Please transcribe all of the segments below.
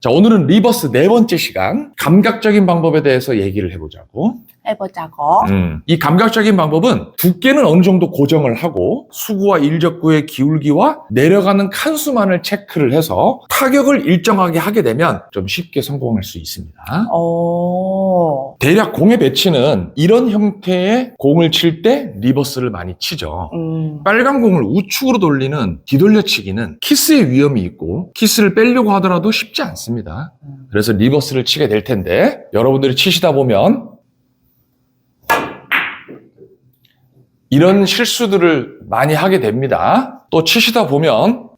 자, 오늘은 리버스 네 번째 시간, 감각적인 방법에 대해서 얘기를 해보자고. 해보자고. 이 감각적인 방법은 두께는 어느 정도 고정을 하고 수구와 일적구의 기울기와 내려가는 칸수만을 체크를 해서 타격을 일정하게 하게 되면 좀 쉽게 성공할 수 있습니다. 대략 공의 배치는 이런 형태의 공을 칠 때 리버스를 많이 치죠. 빨간 공을 우측으로 돌리는 뒤돌려치기는 키스의 위험이 있고 키스를 빼려고 하더라도 쉽지 않습니다. 그래서 리버스를 치게 될 텐데 여러분들이 치시다 보면 이런 실수들을 많이 하게 됩니다. 또 치시다 보면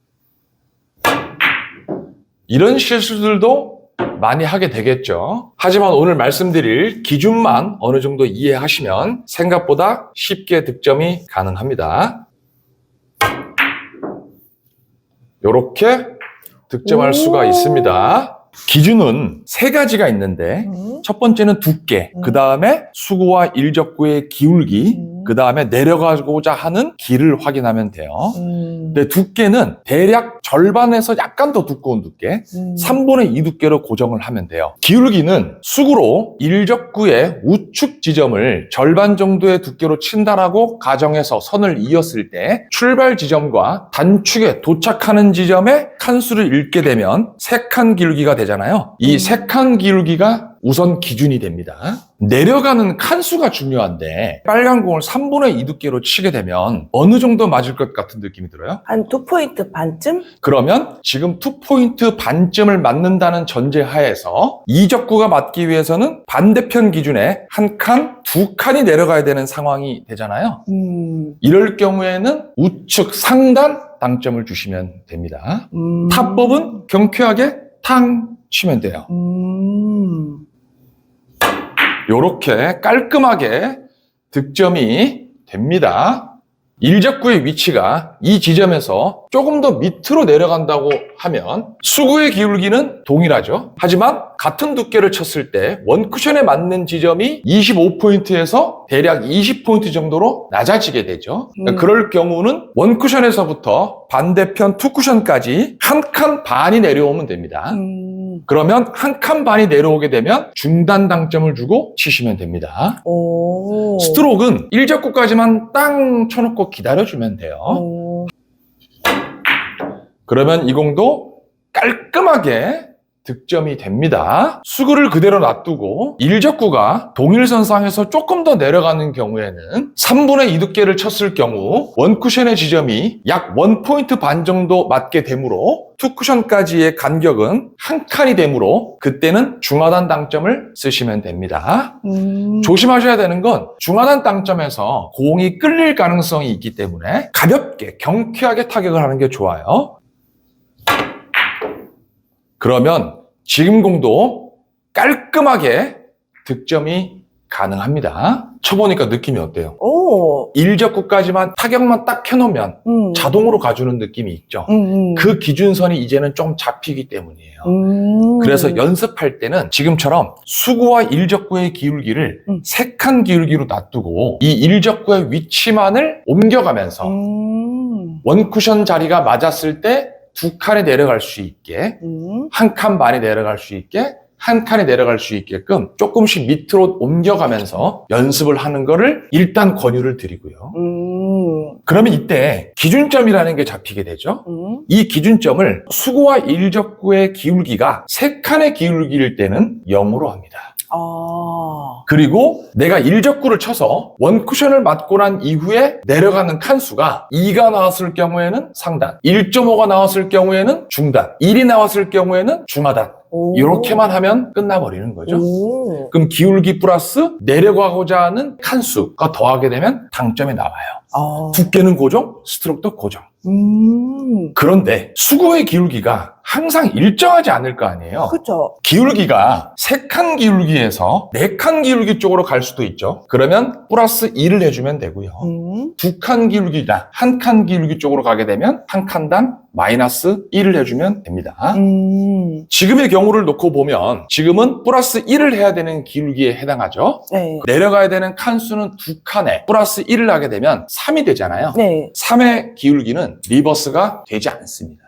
이런 실수들도 많이 하게 되겠죠. 하지만 오늘 말씀드릴 기준만 어느 정도 이해하시면 생각보다 쉽게 득점이 가능합니다. 이렇게 득점할 수가 있습니다. 기준은 세 가지가 있는데 첫 번째는 두께, 그 다음에 수구와 일적구의 기울기, 그 다음에 내려가고자 하는 길을 확인하면 돼요. 근데 두께는 대략 절반에서 약간 더 두꺼운 두께, 3분의 2 두께로 고정을 하면 돼요. 기울기는 수구로 일적구의 우측 지점을 절반 정도의 두께로 친다라고 가정해서 선을 이었을 때 출발 지점과 단축에 도착하는 지점에 칸수를 읽게 되면 3칸 기울기가 되잖아요. 이 3칸 기울기가 우선 기준이 됩니다. 내려가는 칸수가 중요한데 빨간 공을 3분의 2 두께로 치게 되면 어느 정도 맞을 것 같은 느낌이 들어요? 한 2포인트 반쯤? 그러면 지금 2포인트 반쯤을 맞는다는 전제하에서 이적구가 맞기 위해서는 반대편 기준에 한 칸, 2칸이 내려가야 되는 상황이 되잖아요. 이럴 경우에는 우측 상단 당점을 주시면 됩니다. 타법은 경쾌하게 탕 치면 돼요. 이렇게 깔끔하게 득점이 됩니다. 일적구의 위치가 이 지점에서 조금 더 밑으로 내려간다고 하면 수구의 기울기는 동일하죠. 하지만 같은 두께를 쳤을 때 원쿠션에 맞는 지점이 25포인트에서 대략 20포인트 정도로 낮아지게 되죠. 그럴 경우는 원쿠션에서부터 반대편 투쿠션까지 한 칸 반이 내려오면 됩니다. 그러면 한 칸 반이 내려오게 되면 중단 당점을 주고 치시면 됩니다. 스트로크는 일적구까지만 땅 쳐놓고 기다려주면 돼요. 그러면 이 공도 깔끔하게 득점이 됩니다. 수구를 그대로 놔두고 일적구가 동일선상에서 조금 더 내려가는 경우에는 3분의 2 두께를 쳤을 경우 원쿠션의 지점이 약 1포인트 반 정도 맞게 되므로 투쿠션까지의 간격은 한 칸이 되므로 그때는 중하단 당점을 쓰시면 됩니다. 조심하셔야 되는 건 중하단 당점에서 공이 끌릴 가능성이 있기 때문에 가볍게 경쾌하게 타격을 하는 게 좋아요. 그러면 지금 공도 깔끔하게 득점이 가능합니다. 쳐보니까 느낌이 어때요? 일적구까지만 타격만 딱 켜놓으면 자동으로 가주는 느낌이 있죠. 그 기준선이 이제는 좀 잡히기 때문이에요. 그래서 연습할 때는 지금처럼 수구와 일적구의 기울기를 3칸 기울기로 놔두고 이 일적구의 위치만을 옮겨가면서 원쿠션 자리가 맞았을 때 2칸이 내려갈 수 있게, 한 칸 반이 내려갈 수 있게, 한 칸이 내려갈 수 있게끔 조금씩 밑으로 옮겨가면서 연습을 하는 거를 일단 권유를 드리고요. 그러면 이때 기준점이라는 게 잡히게 되죠. 이 기준점을 수구와 일적구의 기울기가 3칸의 기울기일 때는 0으로 합니다. 그리고 내가 일적구를 쳐서 원쿠션을 맞고 난 이후에 내려가는 칸수가 2가 나왔을 경우에는 상단, 1.5가 나왔을 경우에는 중단, 1이 나왔을 경우에는 중하단. 이렇게만 하면 끝나버리는 거죠. 그럼 기울기 플러스 내려가고자 하는 칸수가 더하게 되면 당점이 나와요. 두께는 고정, 스트로크도 고정. 그런데 수구의 기울기가 항상 일정하지 않을 거 아니에요. 그렇죠. 기울기가 3칸 기울기에서 4칸 기울기 쪽으로 갈 수도 있죠. 그러면 플러스 2를 해주면 되고요. 2칸 기울기나 1칸 기울기 쪽으로 가게 되면 한 칸당 마이너스 1을 해주면 됩니다. 지금의 경우를 놓고 보면 지금은 플러스 1을 해야 되는 기울기에 해당하죠. 네. 내려가야 되는 칸수는 2칸에 플러스 1을 하게 되면 3이 되잖아요. 네. 3의 기울기는 리버스가 되지 않습니다.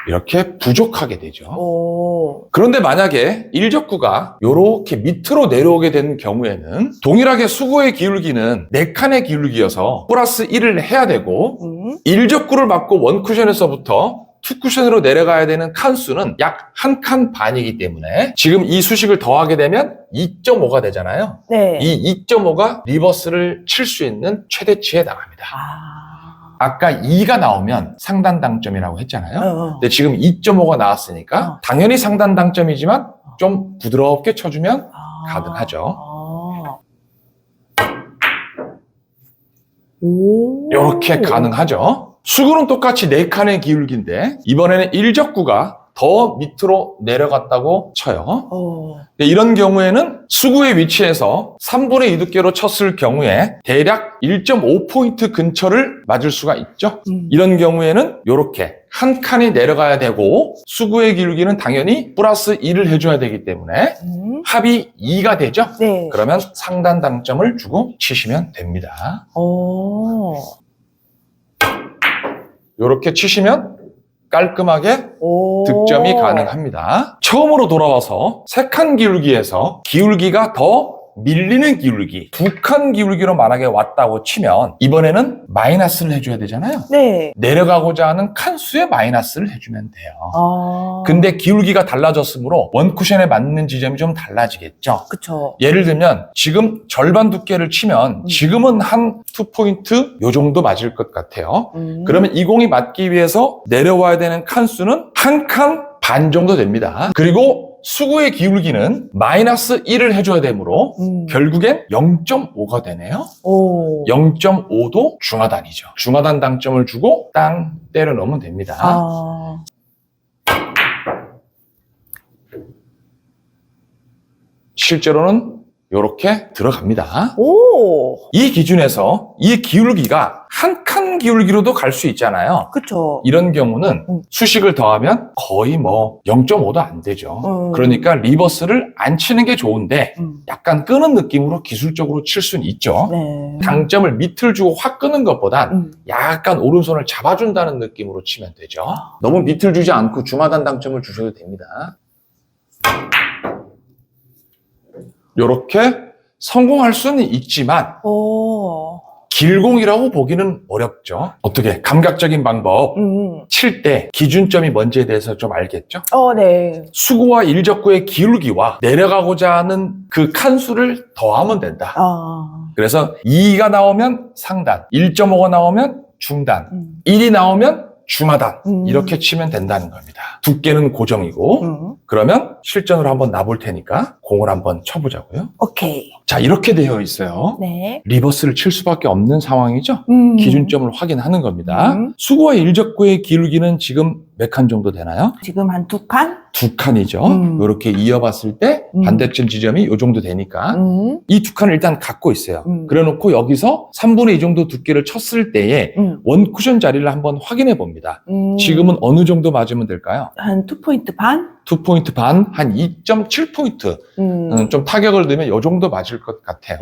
이렇게 부족하게 되죠. 오. 그런데 만약에 일적구가 이렇게 밑으로 내려오게 되는 경우에는 동일하게 수구의 기울기는 4칸의 기울기여서 플러스 1을 해야 되고 일적구를 맞고 원쿠션에서부터 투쿠션으로 내려가야 되는 칸수는 약 1칸 반이기 때문에 지금 이 수식을 더하게 되면 2.5가 되잖아요. 네. 이 2.5가 리버스를 칠 수 있는 최대치에 나갑니다. 아까 2가 나오면 상단 당점이라고 했잖아요. 근데 지금 2.5가 나왔으니까 당연히 상단 당점이지만 좀 부드럽게 쳐주면 가능하죠. 오. 이렇게 가능하죠. 수구는 똑같이 4칸의 기울기인데 이번에는 일적구가 더 밑으로 내려갔다고 쳐요. 근데 이런 경우에는 수구의 위치에서 3분의 2 두께로 쳤을 경우에 대략 1.5포인트 근처를 맞을 수가 있죠. 이런 경우에는 이렇게 한 칸이 내려가야 되고 수구의 기울기는 당연히 플러스 1을 해줘야 되기 때문에 합이 2가 되죠. 네. 그러면 상단 당점을 주고 치시면 됩니다. 오. 이렇게 치시면 깔끔하게 오. 득점이 가능합니다. 처음으로 돌아와서 3칸 기울기에서 기울기가 더 밀리는 기울기, 2칸 기울기로 만약에 왔다고 치면 이번에는 마이너스를 해줘야 되잖아요. 네. 내려가고자 하는 칸수에 마이너스를 해주면 돼요. 근데 기울기가 달라졌으므로 원쿠션에 맞는 지점이 좀 달라지겠죠. 그쵸. 예를 들면 지금 절반 두께를 치면 지금은 한 2포인트 요 정도 맞을 것 같아요. 그러면 이 공이 맞기 위해서 내려와야 되는 칸수는 1칸 반 정도 됩니다. 그리고 수구의 기울기는 마이너스 1을 해줘야 되므로 결국엔 0.5가 되네요. 오. 0.5도 중하단이죠. 중하단 당점을 주고 땅 때려 넣으면 됩니다. 실제로는 이렇게 들어갑니다. 오. 이 기준에서 이 기울기가 한 칸 기울기로도 갈 수 있잖아요. 그쵸. 이런 경우는 수식을 더하면 거의 뭐 0.5도 안 되죠. 그러니까 리버스를 안 치는 게 좋은데 약간 끄는 느낌으로 기술적으로 칠 수는 있죠. 네. 당점을 밑을 주고 확 끄는 것보단 약간 오른손을 잡아준다는 느낌으로 치면 되죠. 너무 밑을 주지 않고 중하단 당점을 주셔도 됩니다. 이렇게 성공할 수는 있지만 오. 길공이라고 보기는 어렵죠. 어떻게? 감각적인 방법. 칠 때 기준점이 뭔지에 대해서 좀 알겠죠? 네. 수구와 일적구의 기울기와 내려가고자 하는 그 칸수를 더하면 된다. 그래서 2가 나오면 상단, 1.5가 나오면 중단, 1이 나오면 중하단 이렇게 치면 된다는 겁니다. 두께는 고정이고 그러면 실전으로 한번 놔볼 테니까 공을 한번 쳐보자고요. 오케이. 자, 이렇게 되어 있어요. 네. 리버스를 칠 수밖에 없는 상황이죠. 기준점을 확인하는 겁니다. 수구와 일적구의 기울기는 지금 몇 칸 정도 되나요? 지금 한 2칸? 2칸이죠. 이렇게 이어봤을 때 반대점 지점이 이 정도 되니까 이 2칸을 일단 갖고 있어요. 그래놓고 여기서 3분의 2 정도 두께를 쳤을 때에 원쿠션 자리를 한번 확인해 봅니다. 지금은 어느 정도 맞으면 될까요? 한 2포인트 반? 2포인트 반, 한 2.7포인트. 좀 타격을 넣으면 이 정도 맞을 것 같아요.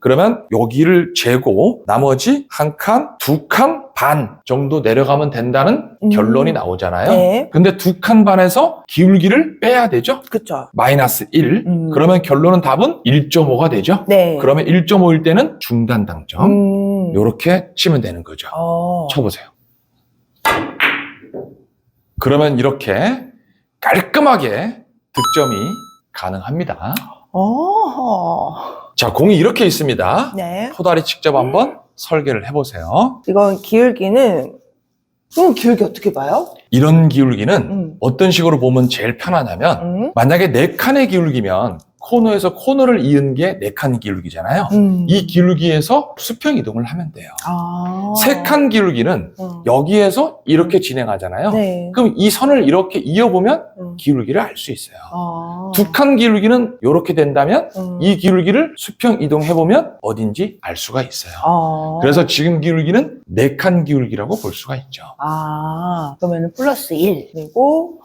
그러면 여기를 재고 나머지 한 칸, 2칸 반 정도 내려가면 된다는 결론이 나오잖아요. 네. 근데 2칸 반에서 기울기를 빼야 되죠? 그쵸. 마이너스 1. 그러면 결론은 답은 1.5가 되죠? 네. 그러면 1.5일 때는 중단 당점. 요렇게 치면 되는 거죠. 쳐보세요. 그러면 이렇게 깔끔하게 득점이 가능합니다. 자, 공이 이렇게 있습니다. 네. 토다리 직접 한번 설계를 해보세요. 이건 기울기는, 기울기 어떻게 봐요? 이런 기울기는 어떤 식으로 보면 제일 편하냐면 만약에 4칸의 기울기면 코너에서 코너를 이은 게 4칸 기울기잖아요. 이 기울기에서 수평 이동을 하면 돼요. 3칸 기울기는 여기에서 이렇게 진행하잖아요. 네. 그럼 이 선을 이렇게 이어보면 기울기를 알 수 있어요. 2칸 기울기는 이렇게 된다면 이 기울기를 수평 이동해보면 어딘지 알 수가 있어요. 그래서 지금 기울기는 4칸 기울기라고 볼 수가 있죠. 그러면은 플러스 1. 그리고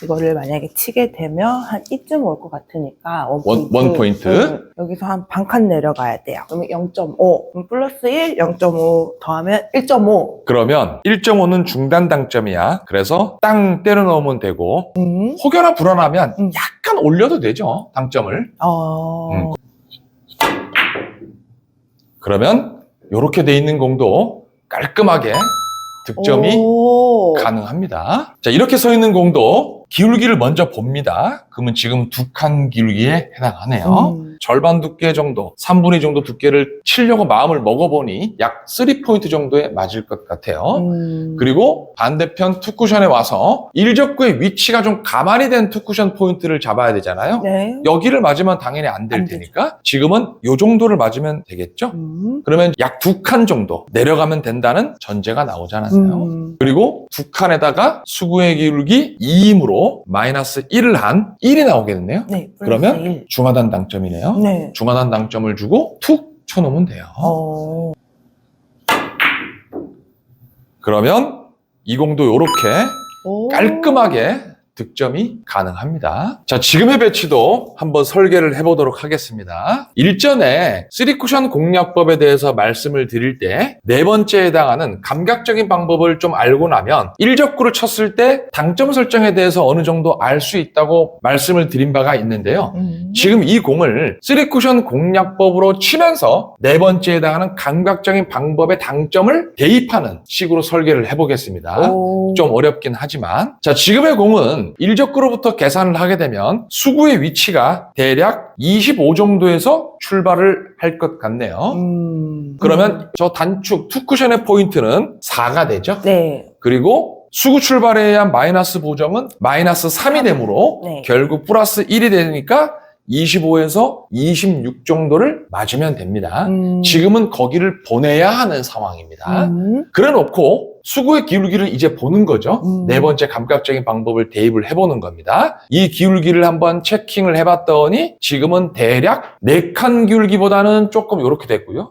이거를 만약에 치게 되면 한 이쯤 올 것 같으니까 원 포인트. 여기서 한 반칸 내려가야 돼요. 그러면 0.5. 그럼 플러스 1, 0.5 더하면 1.5. 그러면 1.5는 중단 당점이야. 그래서 땅 때려 넣으면 되고 혹여나 불안하면 약간 올려도 되죠. 당점을. 그러면 이렇게 돼 있는 공도 깔끔하게 득점이 가능합니다. 자, 이렇게 서 있는 공도 기울기를 먼저 봅니다. 그러면 지금 2칸 기울기에 해당하네요. 절반 두께 정도, 3분의 2 정도 두께를 치려고 마음을 먹어보니 약 3포인트 정도에 맞을 것 같아요. 그리고 반대편 투쿠션에 와서 일적구의 위치가 좀 가만히 된 투쿠션 포인트를 잡아야 되잖아요. 네. 여기를 맞으면 당연히 안 될 테니까 지금은 이 정도를 맞으면 되겠죠. 그러면 약 2칸 정도 내려가면 된다는 전제가 나오잖아요. 그리고 2칸에다가 수구의 기울기 2이므로 마이너스 1을 한 1이 나오겠네요. 네. 그러면 1. 중하단 당점이네요. 네. 중하단 당점을 주고 툭 쳐놓으면 돼요. 그러면 이 공도 이렇게 깔끔하게 득점이 가능합니다. 자, 지금의 배치도 한번 설계를 해보도록 하겠습니다. 일전에 3쿠션 공략법에 대해서 말씀을 드릴 때 4번째에 해당하는 감각적인 방법을 좀 알고 나면 일적구를 쳤을 때 당점 설정에 대해서 어느 정도 알 수 있다고 말씀을 드린 바가 있는데요. 지금 이 공을 3쿠션 공략법으로 치면서 4번째에 해당하는 감각적인 방법의 당점을 대입하는 식으로 설계를 해보겠습니다. 좀 어렵긴 하지만 자, 지금의 공은 일적구로부터 계산을 하게 되면 수구의 위치가 대략 25 정도에서 출발을 할 것 같네요. 그러면 저 단축 투쿠션의 포인트는 4가 되죠? 네. 그리고 수구 출발에 의한 마이너스 보정은 마이너스 3이 되므로 네. 결국 플러스 1이 되니까 25에서 26 정도를 맞으면 됩니다. 지금은 거기를 보내야 하는 상황입니다. 그래 놓고 수구의 기울기를 이제 보는 거죠. 4번째 감각적인 방법을 대입을 해보는 겁니다. 이 기울기를 한번 체킹을 해봤더니 지금은 대략 4칸 기울기보다는 조금 이렇게 됐고요.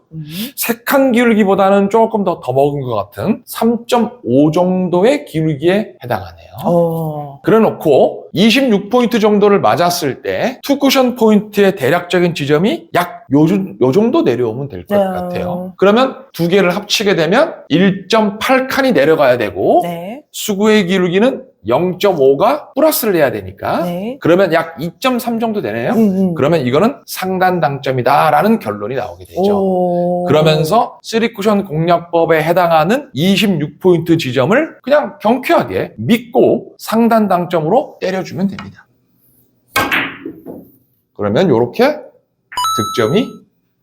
3칸 기울기보다는 조금 더 먹은 것 같은 3.5 정도의 기울기에 해당하네요. 그래 놓고 26포인트 정도를 맞았을 때 투쿠션 포인트의 대략적인 지점이 약 요 정도 내려오면 될 것 같아요. 그러면 두 개를 합치게 되면 1.8칸이 내려가야 되고 네. 수구의 기울기는 0.5가 플러스를 해야 되니까 네. 그러면 약 2.3 정도 되네요. 그러면 이거는 상단 당점이다라는 결론이 나오게 되죠. 그러면서 3쿠션 공략법에 해당하는 26포인트 지점을 그냥 경쾌하게 믿고 상단 당점으로 때려주면 됩니다. 그러면 이렇게 득점이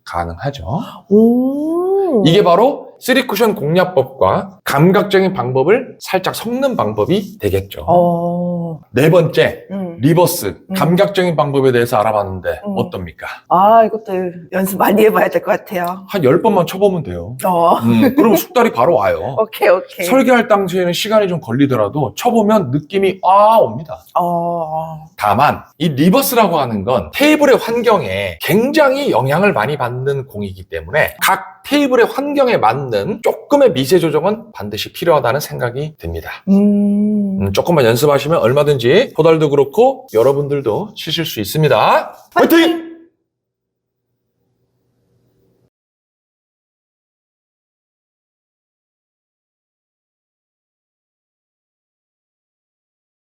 가능하죠. 이게 바로 3쿠션 공략법과 감각적인 방법을 살짝 섞는 방법이 되겠죠. 4번째, 리버스, 감각적인 방법에 대해서 알아봤는데 어떻습니까? 이것도 연습 많이 해봐야 될 것 같아요. 한 10번만 쳐보면 돼요. 그럼 숙달이 바로 와요. 오케이. 설계할 당시에는 시간이 좀 걸리더라도 쳐보면 느낌이 옵니다. 다만 이 리버스라고 하는 건 테이블의 환경에 굉장히 영향을 많이 받는 공이기 때문에 각 테이블의 환경에 맞는 조금의 미세 조정은 반드시 필요하다는 생각이 듭니다. 조금만 연습하시면 얼마든지 포달도 그렇고 여러분들도 치실 수 있습니다. 화이팅!